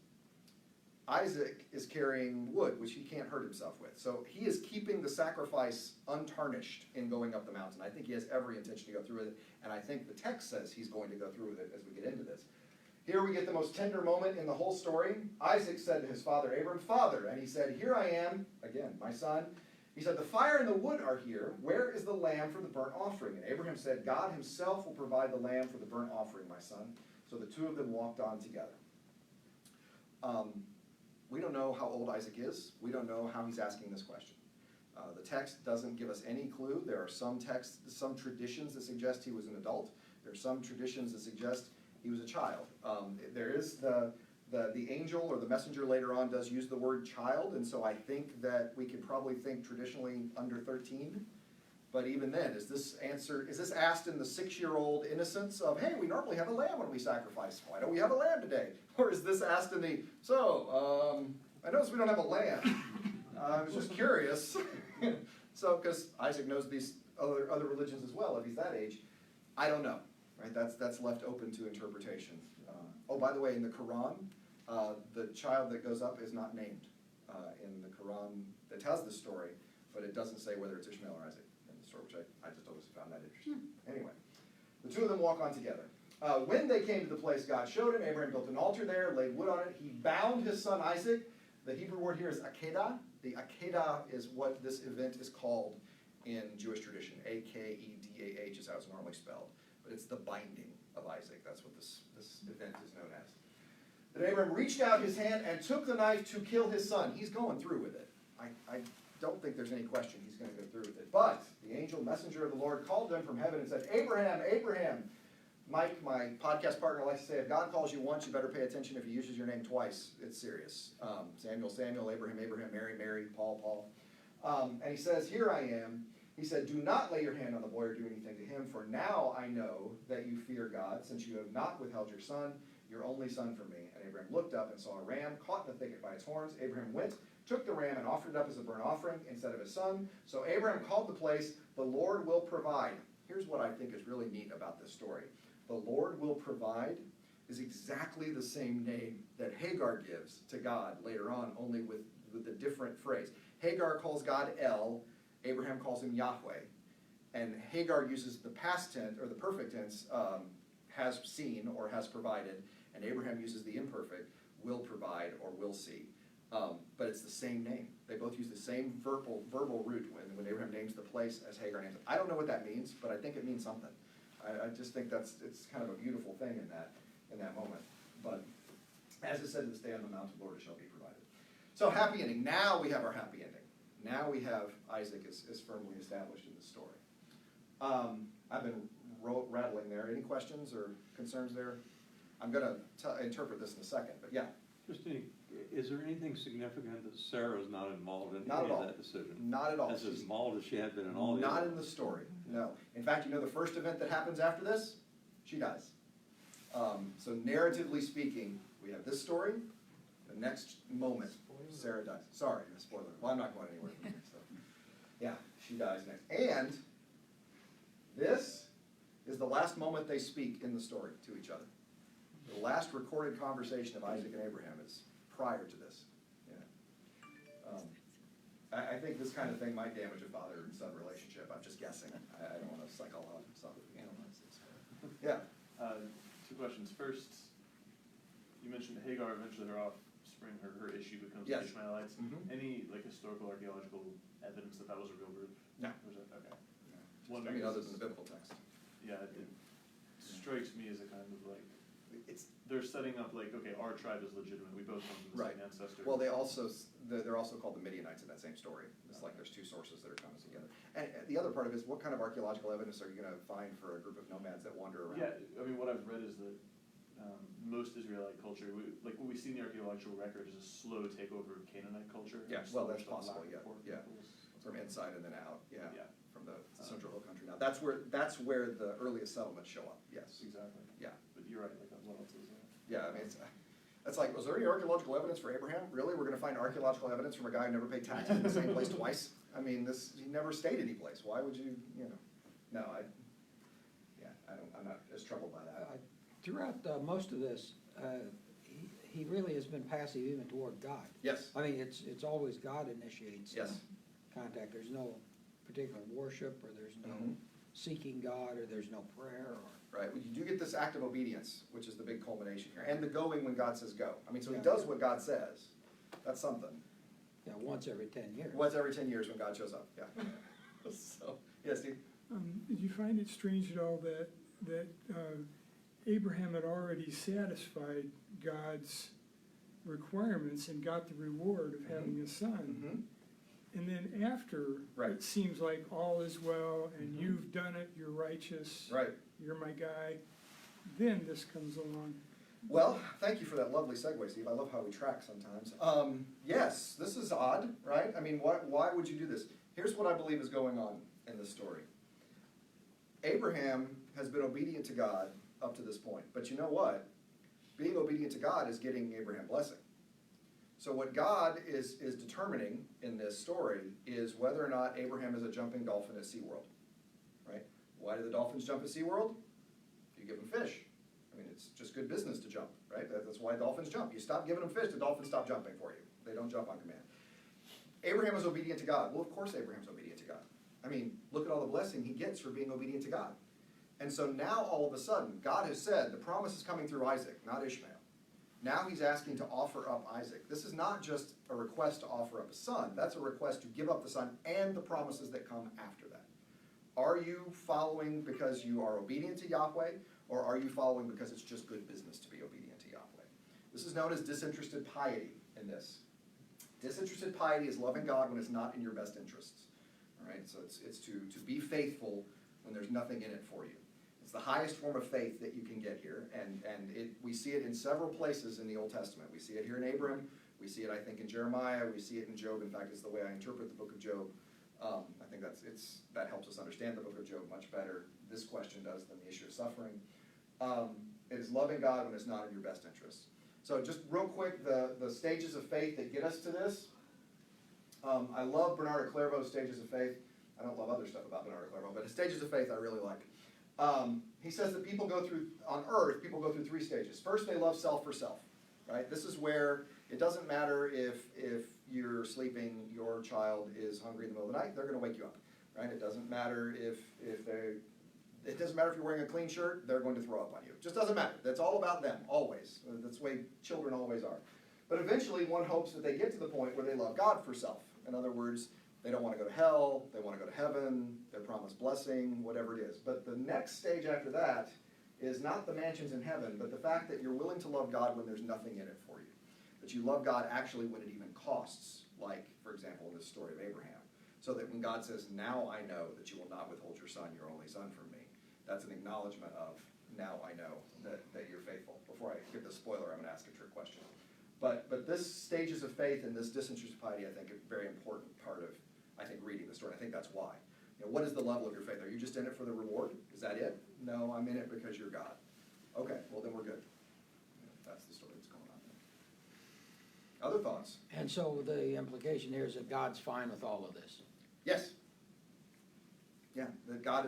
Isaac is carrying wood, which he can't hurt himself with. So he is keeping the sacrifice untarnished in going up the mountain. I think he has every intention to go through with it, and I think the text says he's going to go through with it as we get into this. Here we get the most tender moment in the whole story. Isaac said to his father Abram, Father, and he said, Here I am, again, my son. He said, The fire and the wood are here. Where is the lamb for the burnt offering? And Abraham said, God himself will provide the lamb for the burnt offering, my son. So the two of them walked on together. We don't know how old Isaac is. We don't know how he's asking this question. The text doesn't give us any clue. There are some traditions that suggest he was an adult. There are some traditions that suggest he was a child. There is the angel or the messenger later on does use the word child, and so I think that we can probably think traditionally under 13. But even then, is this asked in the 6-year-old innocence of, hey, we normally have a lamb when we sacrifice. Why don't we have a lamb today? Or is this asked in the, I noticed we don't have a lamb. I was just curious. So, because Isaac knows these other religions as well, if he's that age. I don't know, right? That's left open to interpretation. By the way, in the Quran, the child that goes up is not named in the Quran that tells the story, but it doesn't say whether it's Ishmael or Isaac. Which I just always found that interesting. Anyway, the two of them walk on together. When they came to the place God showed him, Abraham built an altar there, laid wood on it. He bound his son Isaac. The Hebrew word here is akedah. The akedah is what this event is called in Jewish tradition. A-K-E-D-A-H is how it's normally spelled. But it's the binding of Isaac. That's what this event is known as. Then Abraham reached out his hand and took the knife to kill his son. He's going through with it. I don't think there's any question he's going to go through with it. But the angel messenger of the Lord called him from heaven and said, Abraham, Abraham. Mike, my podcast partner, likes to say, if God calls you once, you better pay attention. If he uses your name twice, it's serious. Samuel, Samuel, Abraham, Abraham, Mary, Mary, Paul, Paul. And he says, here I am. He said, do not lay your hand on the boy or do anything to him, for now I know that you fear God, since you have not withheld your son, your only son, from me. And Abraham looked up and saw a ram caught in the thicket by its horns. Abraham went, took the ram, and offered it up as a burnt offering instead of his son. So Abraham called the place, the Lord will provide. Here's what I think is really neat about this story. The Lord will provide is exactly the same name that Hagar gives to God later on, only with a different phrase. Hagar calls God El, Abraham calls him Yahweh. And Hagar uses the past tense, or the perfect tense, has seen or has provided, and Abraham uses the imperfect, will provide or will see. But it's the same name. They both use the same verbal root when Abraham names the place as Hagar names it. I don't know what that means, but I think it means something. I just think it's kind of a beautiful thing in that moment. But as it said, this day on the mountain, Lord, it shall be provided. So happy ending. Now we have our happy ending. Now we have Isaac is firmly established in the story. I've been rattling there. Any questions or concerns there? I'm going to interpret this in a second, but yeah. Is there anything significant that Sarah is not involved in Not any at all. of that decision? Not at all. As involved as she had been in all the Not other in the story, no. In fact, you know the first event that happens after this? She dies. So narratively speaking, we have this story. The next moment, Sarah dies. Sorry, spoiler. Well, I'm not going anywhere from here. So. Yeah, she dies next. And this is the last moment they speak in the story to each other. The last recorded conversation of Isaac and Abraham is prior to this. Yeah. I think this kind of thing might damage a father and son relationship. I'm just guessing. I don't want to psychologically analyze this. Yeah. 2 questions. First, you mentioned Hagar, eventually her offspring, her issue becomes Yes. the Ishmaelites. Mhm. Any historical, archaeological evidence that was a real group? No. Or is that, okay. I mean, other than the biblical text. Yeah, it strikes me as a kind of they're setting up like, okay, our tribe is legitimate, we both come from the Right. same ancestor. Well, they're also called the Midianites in that same story. It's like there's two sources that are coming together. And the other part of it is, what kind of archaeological evidence are you gonna find for a group of nomads that wander around? Yeah, I mean, what I've read is that most Israelite culture, like what we see in the archaeological record is a slow takeover of Canaanite culture. and Yeah, slow well, that's stuff possible, lack yeah, of pork yeah. peoples. From inside and then out, yeah, Yeah. from the central hill country. Now, that's where the earliest settlements show up, yes, Exactly. yeah. But you're right, like what else is there? Yeah, I mean, it's like, was there any archaeological evidence for Abraham? Really? We're gonna find archaeological evidence from a guy who never paid taxes in the same place twice? I mean, he never stayed any place. Why would you, no, I'm not as troubled by that. Throughout most of this, he really has been passive even toward God. Yes, I mean, it's always God initiates yes, contact. There's no particular worship, or there's no Mhm. seeking God, or there's no prayer, or. right. Well, you do get this act of obedience, which is the big culmination here, and the going when God says go. I mean, so he Yeah. does what God says. That's something. Once every 10 years. Once every 10 years when God shows up, yeah. So, yes, Steve? Did you find it strange at all that Abraham had already satisfied God's requirements and got the reward of having a son? Mhm. And then after, Right. it seems like all is well, and Mhm. you've done it, you're righteous, Right. you're my guy, then this comes along. Well, thank you for that lovely segue, Steve. I love how we track sometimes. Yes, this is odd, right? I mean, why would you do this? Here's what I believe is going on in this story. Abraham has been obedient to God up to this point. But you know what? Being obedient to God is getting Abraham blessing. So what God is determining in this story is whether or not Abraham is a jumping dolphin at SeaWorld, right? Why do the dolphins jump at SeaWorld? You give them fish. I mean, it's just good business to jump, right? That's why dolphins jump. You stop giving them fish, the dolphins stop jumping for you. They don't jump on command. Abraham is obedient to God. Well, of course Abraham's obedient to God. I mean, look at all the blessing he gets for being obedient to God. And so now all of a sudden, God has said the promise is coming through Isaac, not Ishmael. Now he's asking to offer up Isaac. This is not just a request to offer up a son. That's a request to give up the son and the promises that come after that. Are you following because you are obedient to Yahweh, or are you following because it's just good business to be obedient to Yahweh? This is known as disinterested piety in this. Disinterested piety is loving God when it's not in your best interests. All right, so it's to be faithful when there's nothing in it for you. It's the highest form of faith that you can get here, and we see it in several places in the Old Testament. We see it here in Abram, we see it, I think, in Jeremiah, we see it in Job. In fact, it's the way I interpret the book of Job. I think that helps us understand the book of Job much better, this question does, than the issue of suffering. It is loving God when it's not in your best interests. So just real quick, the stages of faith that get us to this. I love Bernard of Clairvaux's stages of faith. I don't love other stuff about Bernard of Clairvaux, but his stages of faith I really like. He says that on earth, people go through three stages. First, they love self for self, right? This is where it doesn't matter if you're sleeping, your child is hungry in the middle of the night, they're going to wake you up, right? It doesn't matter it doesn't matter if you're wearing a clean shirt, they're going to throw up on you. It just doesn't matter. That's all about them, always. That's the way children always are. But eventually, one hopes that they get to the point where they love God for self. In other words, they don't want to go to hell, they want to go to heaven, they're promised blessing, whatever it is. But the next stage after that is not the mansions in heaven, but the fact that you're willing to love God when there's nothing in it for you. That you love God actually when it even costs, like, for example, in this story of Abraham. So that when God says, now I know that you will not withhold your son, your only son, from me, that's an acknowledgement of, now I know that you're faithful. Before I give the spoiler, I'm going to ask a trick question. But this stages of faith and this disinterested piety, I think, is a very important part of, I think, reading the story. I think that's why. What is the level of your faith? Are you just in it for the reward? Is that it? No, I'm in it because you're God. Okay, well then we're good. That's the story that's going on there. Other thoughts? And so the implication here is that God's fine with all of this. Yes. Yeah, that God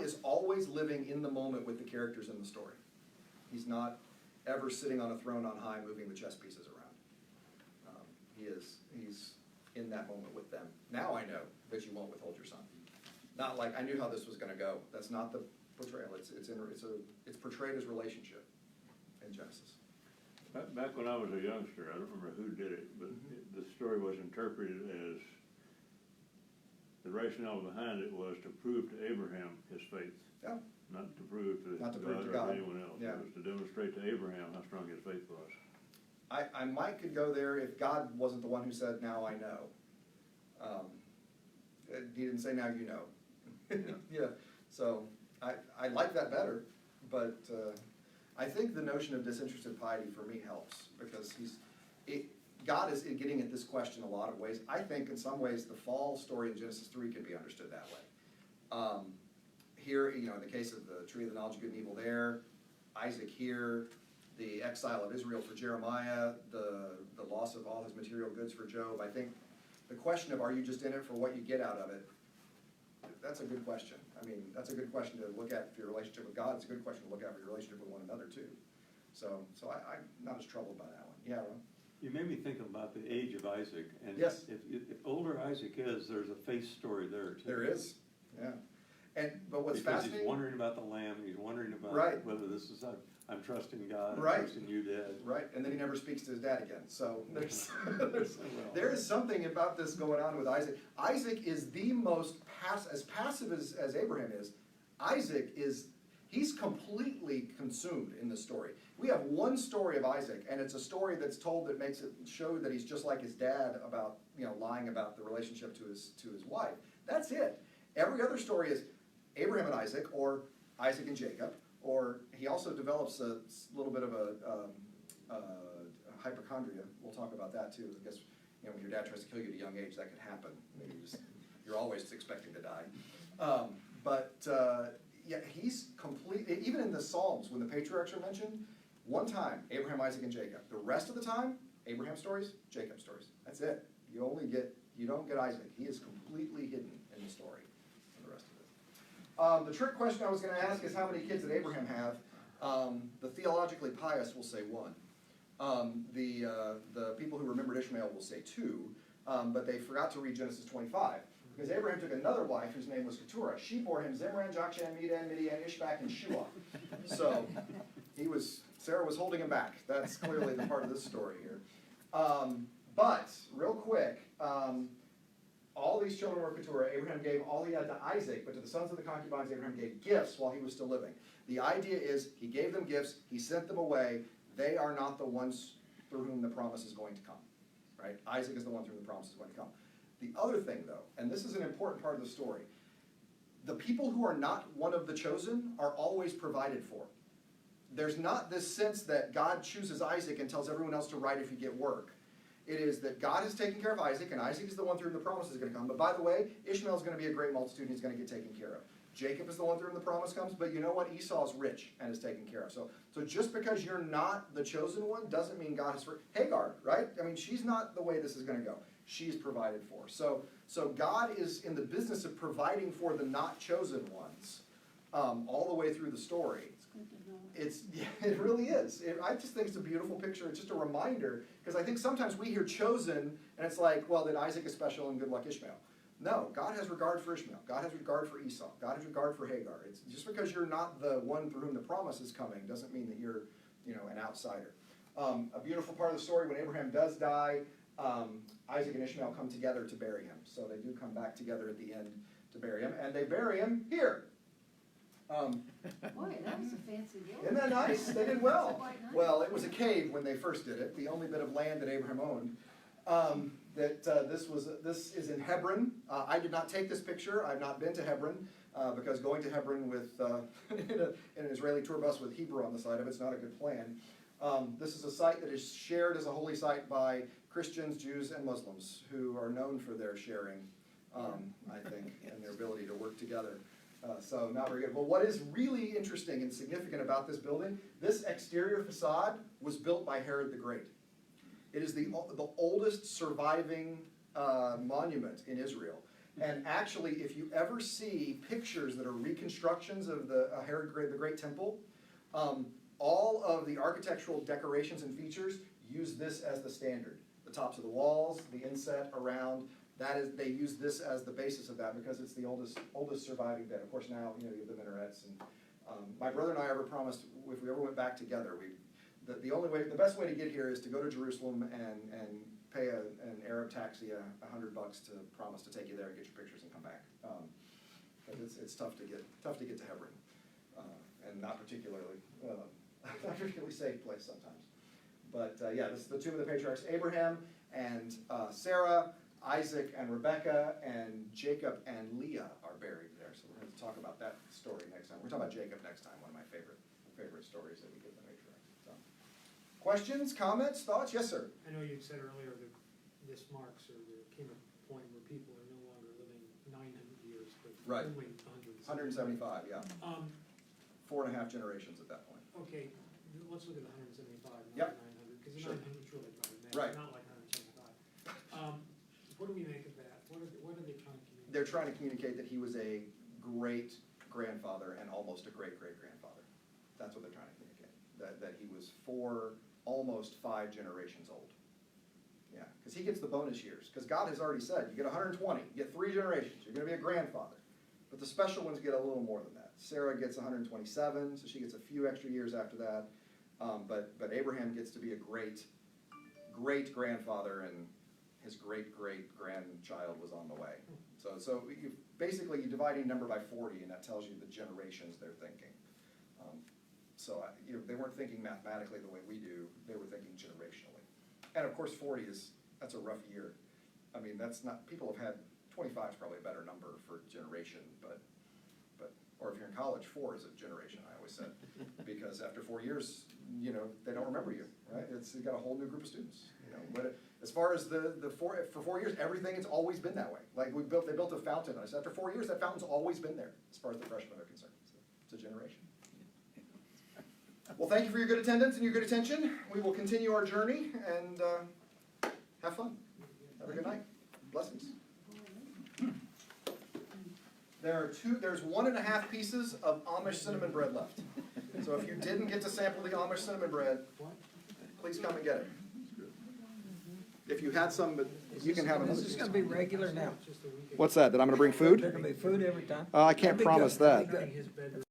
is always living in the moment with the characters in the story. He's not ever sitting on a throne on high moving the chess pieces around. He's in that moment with them. Now I know that you won't withhold your son. Not like I knew how this was going to go. That's not the portrayal. It's portrayed as relationship in Genesis. Back when I was a youngster, I don't remember who did it, but the story was interpreted as the rationale behind it was to prove to Abraham his faith. Yeah. Not to prove to Not to prove to God God. or anyone else. Yeah. It was to demonstrate to Abraham how strong his faith was. I might could go there if God wasn't the one who said, now I know. He didn't say, now you know. Yeah, so I like that better, but I think the notion of disinterested piety for me helps, because God is getting at this question a lot of ways. I think in some ways the fall story in Genesis 3 could be understood that way. Here, in the case of the tree of the knowledge of good and evil there, Isaac here, the exile of Israel for Jeremiah, the loss of all his material goods for Job. I think the question of, are you just in it for what you get out of it? That's a good question. I mean, that's a good question to look at for your relationship with God. It's a good question to look at for your relationship with one another too. So I'm not as troubled by that one. Yeah, Ron? You made me think about the age of Isaac, and Yes. if older Isaac is, there's a faith story there too. There is, yeah. But what's Because fascinating? he's wondering about the lamb, he's wondering about Right. whether this is, I'm trusting God, Right. I'm trusting you, Dad. Right, and then he never speaks to his dad again. So Well. there is something about this going on with Isaac. Isaac is the most as passive as Abraham is. Isaac he's completely consumed in the story. We have one story of Isaac, and it's a story that's told that makes it show that he's just like his dad about, lying about the relationship to his wife. That's it. Every other story is Abraham and Isaac, or Isaac and Jacob, or he also develops a little bit of a hypochondria. We'll talk about that too. I guess when your dad tries to kill you at a young age, that could happen. Maybe you're always expecting to die. Yeah, he's complete. Even in the Psalms, when the patriarchs are mentioned, one time Abraham, Isaac, and Jacob. The rest of the time, Abraham stories, Jacob stories. That's it. You don't get Isaac. He is completely hidden in the story. The rest of it. The trick question I was going to ask is how many kids did Abraham have? The theologically pious will say one. The people who remembered Ishmael will say two, but they forgot to read Genesis 25. Because Abraham took another wife whose name was Keturah. She bore him Zimran, Jokshan, Medan, Midian, Ishbak, and Shua. So Sarah was holding him back. That's clearly the part of this story here. But real quick, all these children were Keturah. Abraham gave all he had to Isaac, but to the sons of the concubines, Abraham gave gifts while he was still living. The idea is he gave them gifts, he sent them away. They are not the ones through whom the promise is going to come. Right? Isaac is the one through whom the promise is going to come. The other thing, though, and this is an important part of the story, the people who are not one of the chosen are always provided for. There's not this sense that God chooses Isaac and tells everyone else to write if you get work. It is that God has taken care of Isaac, and Isaac is the one through whom the promise is going to come. But by the way, Ishmael is going to be a great multitude, and he's going to get taken care of. Jacob is the one through whom the promise comes, but you know what? Esau is rich and is taken care of. So just because you're not the chosen one doesn't mean God is for Hagar, right? I mean, she's not the way this is going to go. She's provided for. So God is in the business of providing for the not chosen ones all the way through the story. It's good to know. It really is. I just think it's a beautiful picture. It's just a reminder, because I think sometimes we hear chosen, and it's like, well, then Isaac is special and good luck Ishmael. No, God has regard for Ishmael. God has regard for Esau. God has regard for Hagar. It's just because you're not the one through whom the promise is coming doesn't mean that you're, an outsider. A beautiful part of the story, when Abraham does die, Isaac and Ishmael come together to bury him. So they do come back together at the end to bury him, and they bury him here. Boy, that was a fancy building. Isn't that nice? They did well. Quite nice. Well, it was a cave when they first did it, the only bit of land that Abraham owned. This is in Hebron. I did not take this picture. I've not been to Hebron because going to Hebron with in an Israeli tour bus with Hebrew on the side of it's not a good plan. This is a site that is shared as a holy site by Christians, Jews, and Muslims who are known for their sharing, I think, and their ability to work together. So not very good. But what is really interesting and significant about this building, this exterior facade was built by Herod the Great. It is the oldest surviving monument in Israel. And actually, if you ever see pictures that are reconstructions of the Herod the Great Temple, all of the architectural decorations and features use this as the standard. The tops of the walls, the inset around, they use this as the basis of that because it's the oldest surviving bit. Of course, now you have the minarets. And my brother and I ever promised if we ever went back together, the best way to get here is to go to Jerusalem and pay an Arab taxi $100 to promise to take you there and get your pictures and come back. But it's tough to get to Hebron, and not particularly safe place sometimes. But yeah, this is the tomb of the patriarchs: Abraham and Sarah, Isaac and Rebekah, and Jacob and Leah are buried there. So we're going to talk about that story next time. We're talking about Jacob next time. One of my favorite stories that we get in the patriarchs. So, questions, comments, thoughts? Yes, sir. I know you said earlier that this marks, or there came a point where people are no longer living 900 years, but Right. only 175, yeah. 4.5 generations at that point. Okay, let's look at the 175, Yep. not the 900, because the Sure. 900 is really not a net, Right. not like 175. What do we make of that? What are they trying to communicate? They're trying to communicate that he was a great grandfather and almost a great great grandfather. That's what they're trying to communicate. That he was almost 5 generations old. Yeah, because he gets the bonus years. Because God has already said, you get 120, you get 3 generations, you're going to be a grandfather. But the special ones get a little more than that. Sarah gets 127, so she gets a few extra years after that. But Abraham gets to be a great grandfather, and his great grandchild was on the way. So basically you divide a number by 40, and that tells you the generations they're thinking. They weren't thinking mathematically the way we do, they were thinking generationally. And of course 40 that's a rough year. I mean, that's not, people have had, 25 is probably a better number for generation, but or if you're in college, 4 is a generation, I always said. Because after 4 years, they don't remember you, right? You got a whole new group of students, But as far as for 4 years, it's always been that way. Like they built a fountain. I said after 4 years, that fountain's always been there, as far as the freshmen are concerned. So it's a generation. Well, thank you for your good attendance and your good attention. We will continue our journey and have fun. Have a good night. Blessings. There's 1.5 pieces of Amish cinnamon bread left. So if you didn't get to sample the Amish cinnamon bread, please come and get it. If you had some, but you can have another. Is this gonna be regular now? What's that? That I'm going to bring food? There gonna be food every time? I can't That'd be promise good. That'd that. be good. His bedroom.